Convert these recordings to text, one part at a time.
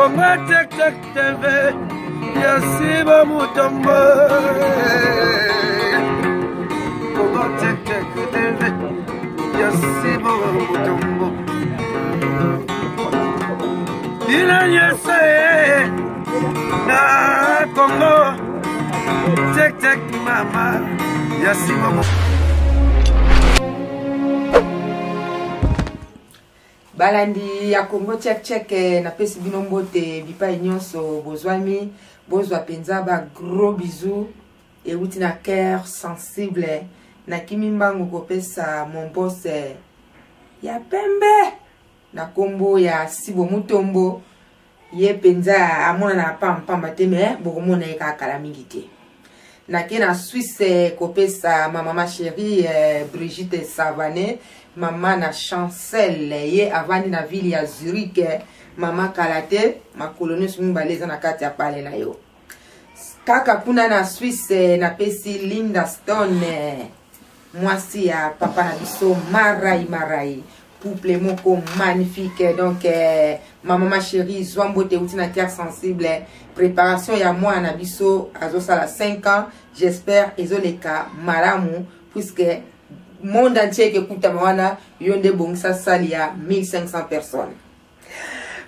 Congo Check Check TV, Yasiba Mutombo. Congo Check Check TV, Yasiba Mutombo. Dina Yese, na Congo Check Check Mama, Yasiba Mutombo. Balandi ya Congo Check Check na pesi binombo te bipa nyonso bozwami bozwa penza ba gros bisous et wuti na cœur sensible na kimimbangu kopesa mon boss ya pembe na kombo ya Sibo Mutombo ye penza amona na pamba te me bokomona eka kala mingi te na kena Suisse kopesa mama chérie Brigitte Savané Maman na Chancel ye avandi na ville ya Zurich mama kalate ma colonie sumbaleza na kati ya pale na yo kaka kuna na Suisse na pesi Linda Stone mwasi ya papa na biso marai couple moko magnifique donc maman chérie Zwambo te uti na cœur sensible préparation ya moi na biso azosala 5 ans j'espère ezoleka malamu puisque monde entier qui écoute mawana yonde bongisa sali ya 1500 personnes.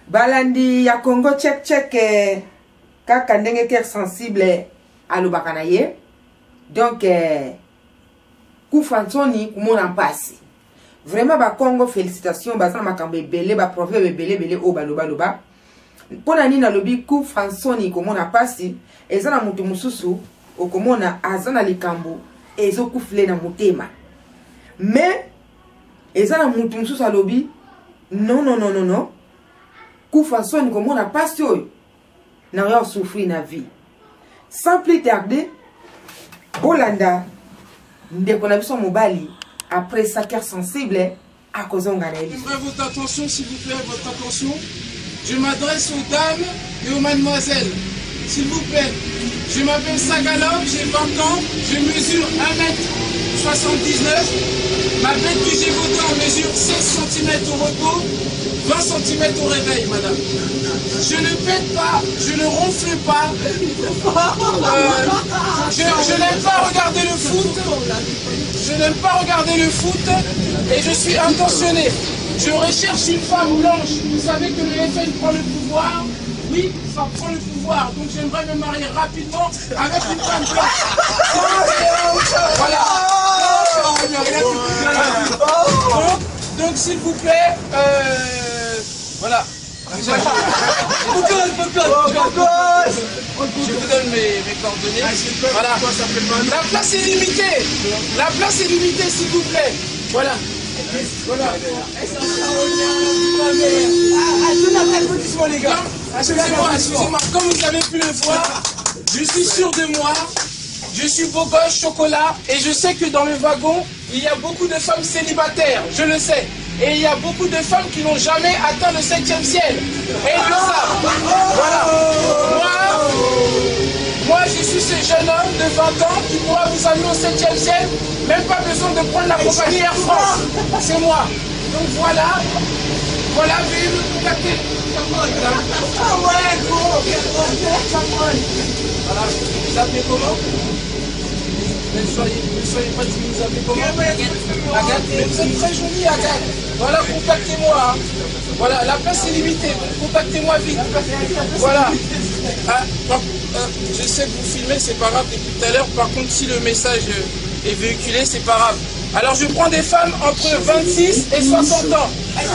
Balandi ya Congo Check Check kaka ndenge cœur sensible alobaka na ye. Donc kufansoni kumona mpasi. Vraiment ba Congo félicitations bazana makambe belé ba proverbe belé o baloba. Pona nini alobi kufansoni kumona pasi ezana mutu mususu okomona azana likambo ezokufle na mutema. Mais ezana mutu mususu alobi non kufansoni komona pasi oyo na ya souffrir na vie. Sans plus tarder Olanda ndeko na biso mobali après sa cœur sensible à kozonga na eli. Votre attention s'il vous plaît, votre attention. Je m'adresse aux dames et aux mademoiselles. S'il vous plaît. Je m'appelle Sagalop, j'ai 20 ans, je mesure 1m79. Ma bête du Gévaudan mesure 16 cm au repos, 20 cm au réveil, madame. Je ne pète pas, je ne ronfle pas. Je n'aime pas regarder le foot. Je n'aime pas regarder le foot et je suis intentionné. Je recherche une femme blanche. Vous savez que le FN prend le pouvoir. Oui, ça prend le pouvoir. Donc j'aimerais me marier rapidement avec une femme blanche. Voilà. Donc s'il vous plaît, voilà. Je vous donne mes coordonnées. Voilà. La place est limitée. La place est limitée, s'il vous plaît. Voilà. Voilà. Les gars. Excusez-moi, comme vous avez pu le voir, je suis sûr de moi, je suis beau gosse, chocolat, et je sais que dans le wagon, il y a beaucoup de femmes célibataires, je le sais. Et il y a beaucoup de femmes qui n'ont jamais atteint le 7e ciel. Et ils le savent. Voilà. Moi, je suis ce jeune homme de 20 ans qui pourra vous amener au 7e ciel. Même pas besoin de prendre la compagnie Air France. C'est moi. Donc voilà. Voilà, veuillez me contacter. Voilà. Vous appelez comment? Ne soyez pas timide, vous appelez comment? Agathe. Mais vous êtes très jolie, Agathe. Voilà, contactez-moi. Hein. Voilà, la place est limitée. Contactez-moi vite. Voilà. Ah, je sais que vous filmez, c'est pas grave depuis tout à l'heure. Par contre, si le message est véhiculé, c'est pas grave. Alors, je prends des femmes entre 26 et 60 ans.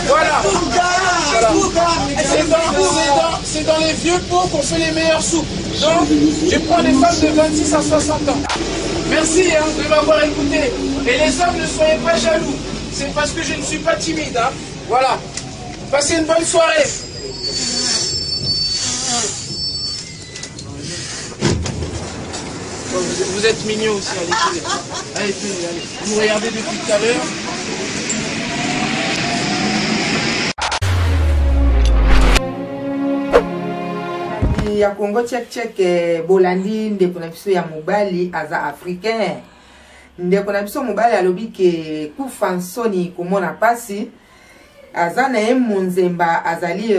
Voilà. C'est dans les vieux pots qu'on fait les meilleures soupes. Donc, je prends des femmes de 26 à 60 ans. Merci hein, de m'avoir écouté. Et les hommes, ne soyez pas jaloux. C'est parce que je ne suis pas timide. Hein. Voilà. Passez une bonne soirée. Vous êtes mignons aussi. Allez, allez. Vous me regardez depuis tout à l'heure. Ya Congo Check Check bolandi ndeko na biso ya mobali aza africain ndeko na biso mobali alobi ke kufansoni komona pasi aza na ye monzemba azali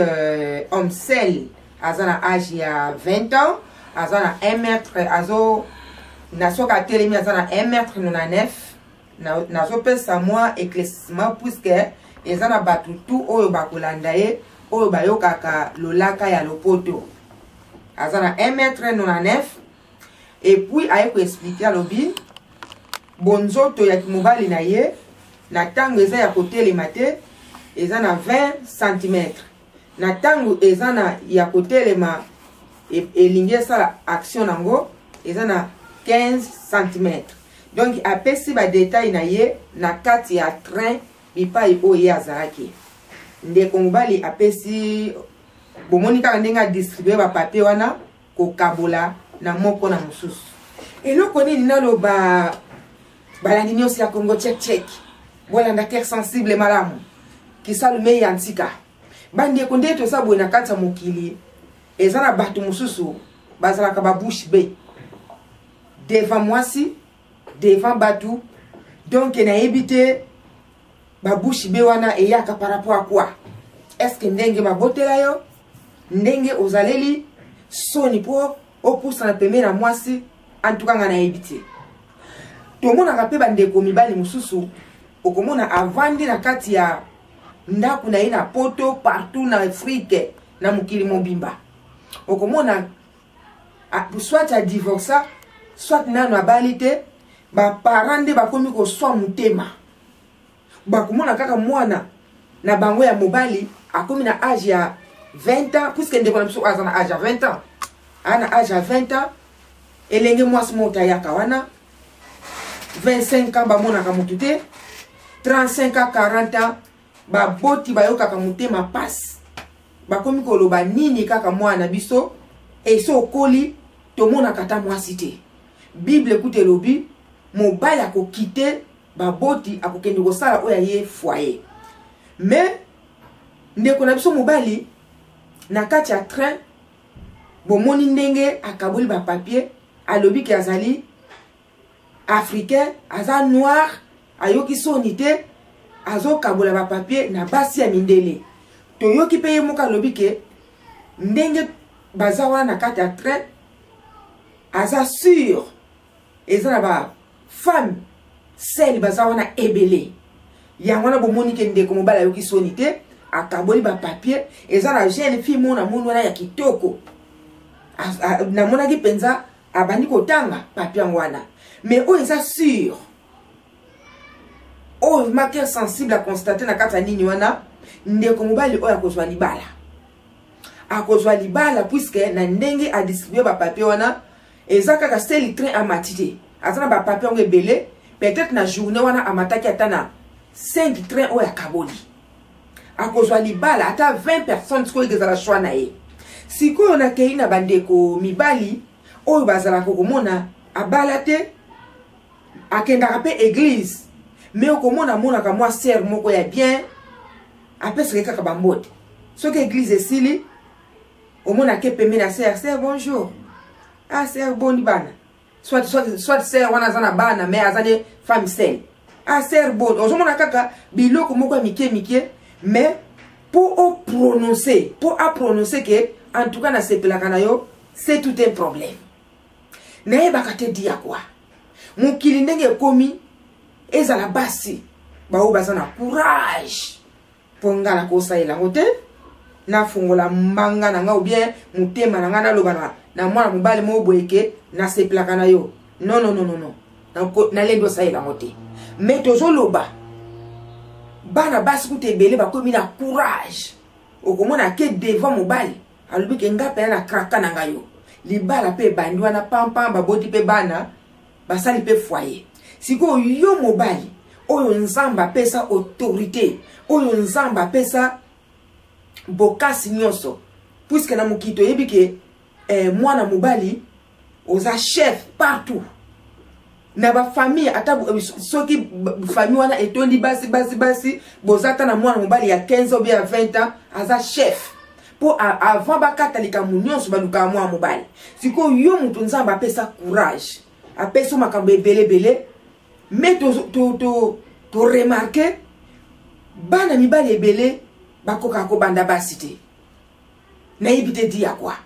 omsel azana âge ya 20 ans azana 1 mètre azo nasoka telemi azana 1 mètre 99 nazopesa mwa éclaircissement puisque ezana batu tout oyo bakolanda ye oyo bayokaka lolaka ya lopoto azana 1 mètre 99 et puis aye ko expliquer alobi bonzoto ya kimobali na ye na tango eza ya kotelema te eza na 20 cm na tango eza na ya kotelema elingi esala action nango eza na 15 cm donc apesi ba détail na ye na kati ya train bipai oyo ye azalaki ndeko mobali apesi bomoni kaka ndenge adistribue bapapier wana kokabola na moko na mosusu eloko nini naloba balandi nyonso ya Congo Tchèque bolanda cœur sensible malamu kisalume ya ntika bandeko nde toza boye na kati ya mokili eza na bato mosusu bazalaka babouche be devant mwasi devant bato donc nayebi te babouche be wana eyaka par rapport à quoi est-ce que ndenge babotela yo ndenge ozaleli soni po opusa na pembe na mwasi en tout cas nga nayebi te tomonaka mpe bandeko mibali mosusu okomona avandi na kati ya ndako na ye na poto partout na Afrique na mokili mobimba okomona soit a divorça soit nano abali te baparent nde bakomi koswa motema bakomona kaka mwana na bango ya mobali akomi na âge ya 20 ans puisque ndeko na biso aza na âge ya 20 ans ana âge ya 20 ans elenge mwasi moko ayaka wana 25 ans bamonaka motu te 35 ans 40 ans baboti bayokaka motema pasi bakomi koloba nini kaka mwana biso eso okoli tomonaka ta mwasi te bible ekuti elobi mobali akokite baboti akokende kosala oyo ye foyer mais ndeko na biso mobali na kati ya train bomoni ndenge akaboli bapapier alobi ki azali africain aza noir ayoki soni te azokabola bapapier na basi ya mindele toyoki pe ye moko alobi ke ndenge baza wana na kati ya train aza sur eza na ba femme sel baza wana ebele yango wana bomoni ke ndeko mobali ayoki soni te akaboli bapapier eza na jeune fille mona moni wana ya kitoko namonaki mpenza abandi kotanga papier yango wana mais oyo eza sur oyo marqueur sensible a constater na kati ya nini wana ndeko mobali oyo akozwa libala akozwa libala puisque na ndenge adistribue bapapier wana eza kaka seli train amati te aza na bapapier yango ebele peut-être na journée wana amataki ata na 5 train oyo akaboli akozwa libala ata 20 personnes sikoyo ezala shwa na ye sikoyo nakei na bandeko mibali oyo bazalaka komona abala te akendaka mpe église mais okomona monaka mwa sere moko ya bien apesaka kaka bambote soki église esili omona ke pembe na sere bonjour ah sere boni bana soit sere wana aza na bana mais aza ne femme sel ah sere boni ozomona kaka biloko moko ya mike mais pour prononcer que en tout cas na sepelaka na yo c'est tout un problème nayebaka te dia kwa mokili ndenge ekomi ezala basi baoyo baza na courage mpo nga na kosalela yango te nafungola mbanga na nga ou bien motema na nga naloba na mwana mobali moko boye ke nasepelaka na yo non nalendi osalela yango te mais tozoloba bana basi kuta ebele bakomi na courage okomona ke devant mobali alobi ke nga pena na kraka na nga yo libala mpe ebandi wana pampam baboti mpe bana basali mpe foyer sikoyo yo mobali oyo nzambe apesa autorité oyo nzambe apesa bokasi nyonso puisque na mokili toyebi ke mwana mobali oza chef partout na bafamille ata soki famille wana etondi basi boza ata na mwana mobali ya 15 ou bien ya 20 ans aza chef po avant bakata likambo nyonso baluka mwana mobali sikoyo yo mutu nzambe apesa courage apesa makambo ebele mais to remarquer bana mibali ebele bakoka kobanda basi te na ibite di ya kwa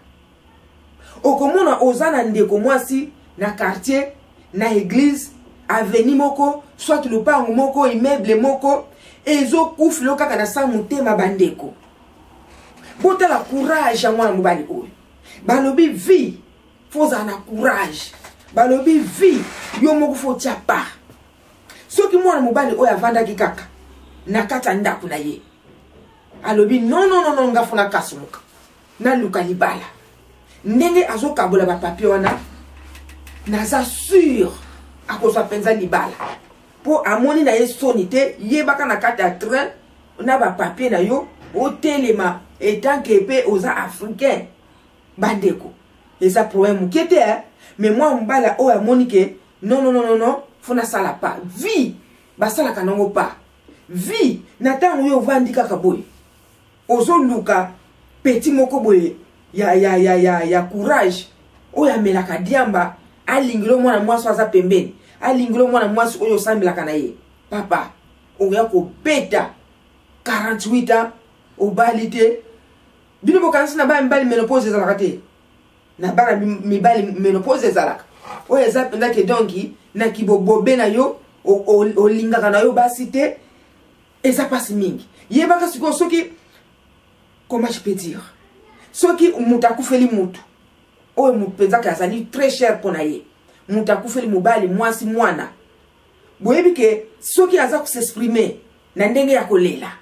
okomona ozana ndeko mwasi na quartier na église avenue moko soit lupango moko immeuble moko ezo kufilo kaka na sa mutema bandeko bota la courage ya mwana mobali oyo balobi vie foza na courage balobi vie yo moko fo tia pa soki mwana mobali oyo avandaki kaka na kata ndako na ye alobi non ngafuna kasumuka na luka libala ndenge azokabola bapapie wana naza sûr akozwa penza libala po amoni na ye soni te yebaka na kati ya train na bapapie na yo otelema etanke pe oza africain bandeko eza problème moke te mais mwa mobala oyo amoni ke non fona sala pa vie basalaka nango pa vie na ntango yo ovandi kaka boye ozoluka petit moko boye ya courage oyo amelaka diamba alingilo mwana mwasi aza pembeni alingilo mwana mwasi oyo osambelaka na ye papa oya kobeta 48 ans obali te bino bokanisi na bana mibali ménopause ezalaka te na bana mibali ménopause ezalaka oyo eza mpenza ke donki na kibobobe na yo olingaka na yo basi te eza pasi mingi yebaka sikoyo soki comment je peux dire soki mutu akufeli mutu oyo mupenzaka azali très cher pona ye mutu akufeli mobali mwasi mwana boyebi ke soki aza kusexprimer na ndenge ya kolela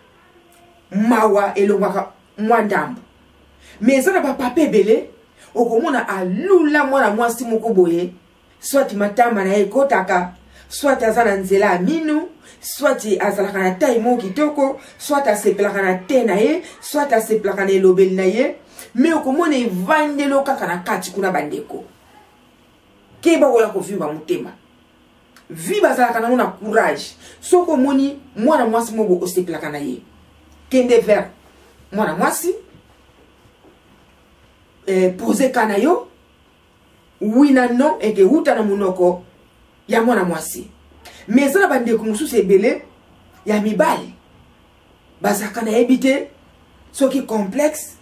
mawa elongwaka mwa ndambo mais eza na bapapa ebele okomona alula mwana mwasi moko boye soit matama na ye ekotaka soit aza na nzela ya minu soit azalaka na tai moko kitoko soit asepelaka na te na ye soit asepelaka na elobeli na ye mais okomona evandelo kaka na kati kuna bandeko keba oya kovimba motema vi bazalaka nango na courage soki omoni mwana mwasi moko osepelaka na ye kende vers mwana mwasi pose ka na yo wina no eke huta na munoko ya mwana mwasi mais eza na bandeko mosusu ebele ya mibali bazalaka na yebi te soki complexe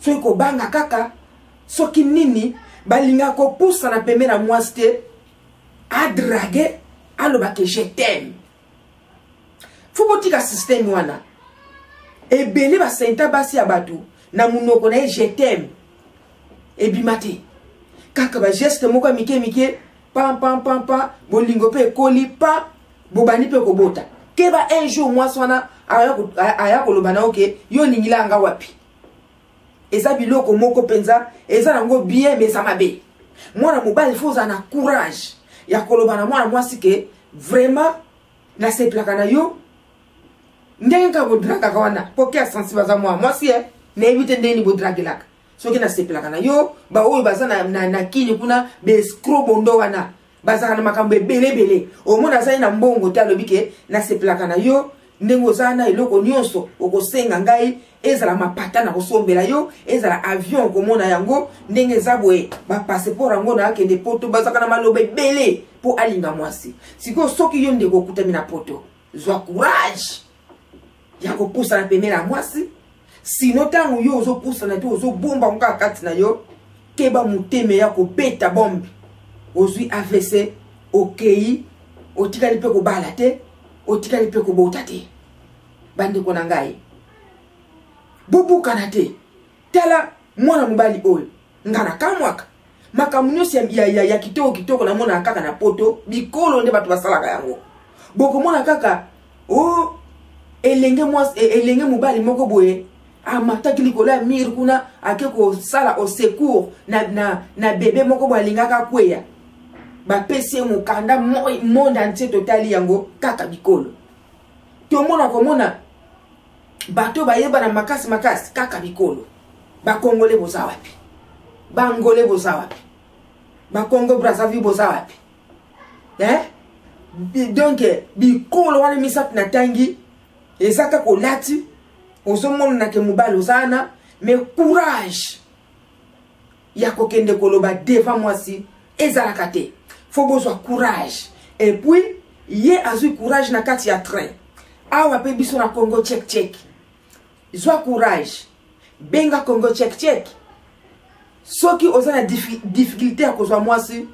soki kobanga kaka soki nini balinga kopusa na pembe na mwasi te adrage alobake je t'aime fo botika système wana ebele basenta basi ya bato na munoko na ye je t'aime ebima te kaka bageste moko ya mike pam bolingo pe ekoli pa bobani pe kobota keba un jour mwasi wana aya koloba na oke yo ningila anga wapi eza biloko moko penza eza nango bien mais eza mabe mwana mobali fo oza na courage ya koloba na mwana mwasi ke vraiment nasepelaka na yo ndenge ka bodragaka wana po ke asensible aza mwana mwasi nayebi te ndenge ni bodragelaka soki nasepelaka na yo baoyo baza na kini kuna bescro bondo wana bazaka na makambo ebele omona azali na mbongo te alobi ke nasepelaka na yo ndenge oza na eloko nyonso okosenga ngai ezala mapata na kosombela yo ezala avion komona yango ndenge eza boye bapasseport yango na akende poto bazaka na maloba ebele po alinga mwasi sikoyo soki yo ndeko okutami na poto zwa courage ya kopusa na pembe na mwasi sino tango yo ozopusa na te ozobomba nga kati na yo keba muteme ya kobeta bombe ozwi AVC okei otikali pe kobala te otikali pe kobota te bandeko na ngai bobukana te tala mwana mobali oyo nga na kamwaka makambo nyonso ya kitoko na mona kaka na poto bikolo nde bato basalaka yango bokomona kaka elenge mobali moko boye amataki likolo ya mire kuna ake kosala au secours na bebe moko boye alingaka kweya bapesi ye mokanda monde entier totali yango kaka bikolo tomona komona bato bayeba na makasi kaka bikolo bakongole boza wapi bangole boza wapi bakongo Brazzaville boza wapi donc bikolo wana misatu na tangi ezaka kolati ozomona na ke mobali ozana mais courage ya kokende koloba devant mwasi ezalaka te faut bozwa courage et puis ye azwi courage na kati ya train awa pe biso na Congo check zwa courage benga Congo check check. Soki oza na difficulté à kozwa mwasi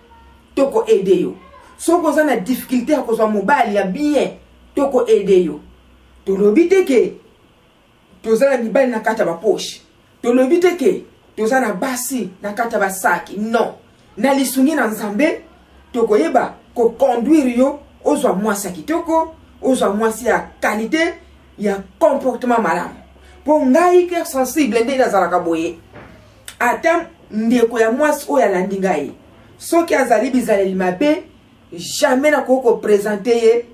toko aider yo. Soki oza na difficulté à kozwa mobali ya bien toko aider yo. Tolobi te ke toza na mibali na kata ba poche. Tolobi te ke toza na basi na kata ba saki. Non. Na lisungi na nzambe toko yeba ko conduire yo ozwa mwasi kitoko, ozwa mwasi ya qualité ya comportement malamu. Po ngai cœur sensible nde nazalaka boye. Ata ndeko ya mwasi oyo alandi ngai. Soki azali bizaleli mabe, jamais na koko présenter ye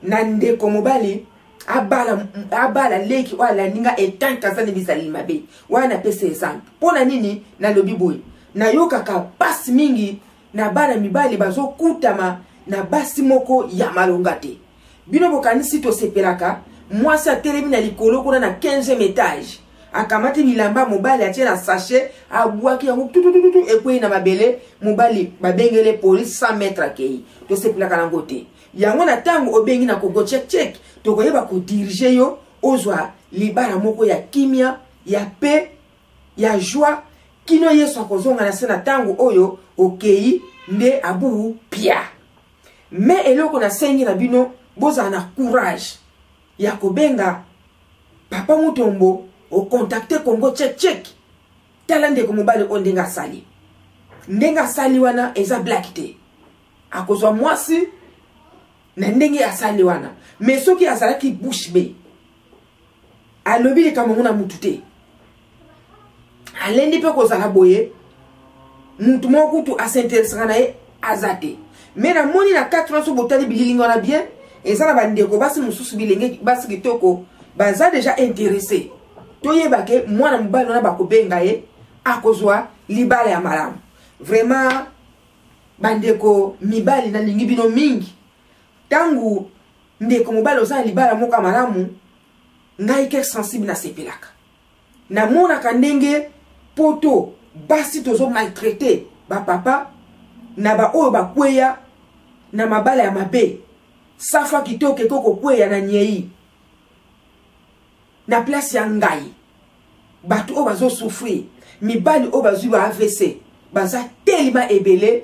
na ndeko mobali abala leki oyo alandi nga etanke azali bizaleli mabe. Wana pese exemple. Pona nini na lobi boye. Na yokaka pasi mingi na bana mibali bazo kutama na basi moko ya malonga te. Bino bokanisi to sepelaka mwasi atelemi na likolo kuna na 15e étage. Akamati bilamba mobali atie na sachet abwaki yango tutututu ekwe na mabele mobali babengele police 100 mètres akei. To sepelaka na ngote. Yango na tango obengi na Congo check check to koyeba ko diriger yo ozwa libala moko ya kimia ya paix ya joie kino yeso akozonga na sena tango oyo okei nde abu pia. Mais eloko na sengi na bino boza na courage ya kobenga papa Mutombo o contacter Congo check check tala ndeko mobali o ndenga sali. Ndenga sali wana eza black te. Akozwa mwasi na ndenge asali wana. Mais soki azalaki bouche be alobi le kamonguna mutu te. Alendi pe kozala boye mutu moko kutu asinteresaka na ye azate. Mais na moni na 4 ans so botali bililingo na bien ezala bandeko basi mususu bilenge basi kitoko baza déjà intéressé. Toyeba ke mwana mobali na bakobenga ye akozwa libala ya malamu. Vraiment bandeko mibali na lingi bino mingi. Tangu ndeko mobali oza libala moka malamu ngai ke sensible na sepelaka. Na mona kandenge poto basi tozo maltraité ba papa na ba oyo ba kweya na mabala ya mabe. Safa kitoke koko kweya na nyei. Na place ya ngai. Batu o bazo souffrir. Mibali o bazu ba AVC. Baza telima ebele.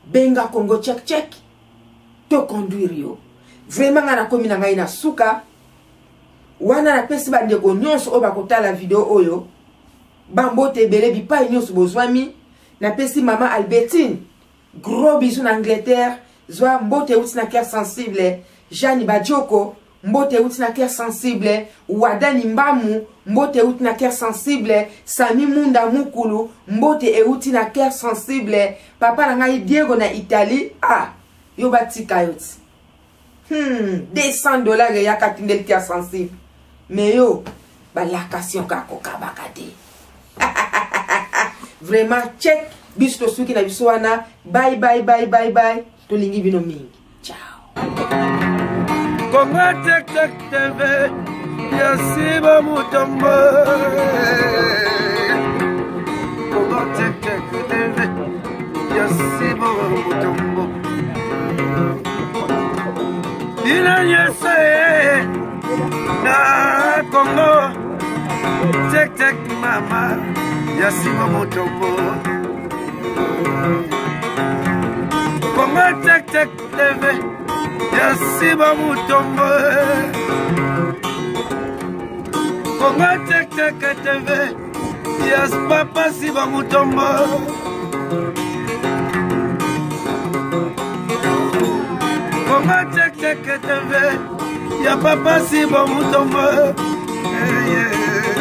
Benga Congo check check. To conduire yo. Vraiment nga na komi na ngai na suka. Wana na pesi bandeko nyonso o bakotala video oyo. Bambote ebele bipai nyonso bozwami. Na pesi mama Albertine. Gros bisous en Angleterre. Zwa mbote uti na cœur sensible. Jani Badioko. Mbote uti na cœur sensible. Wadani Mbamu. Mbote uti na cœur sensible. Sami Munda Mukulu. Mbote uti na cœur sensible. Papa na ngai Diego na Italie. Ah. Yo batika yoti. $200 ya katindel cœur sensible. Mais yo. Balakasyon kako kabakade. Vraiment check. Biso to suki na biso wana. Bye bye bye bye bye. To lingi bino mingi. Ciao. Congo check check TV. Yasiba Mutombo. Congo check check TV. Yasiba Mutombo. Ina yese na Congo check check mama. Yasiba Mutombo. Congo check check TV. Yasiba Mutombo. Congo check check TV. Yes papa Siba Mutombo. Congo check check TV. Ya papa Siba Mutombo. Yeah.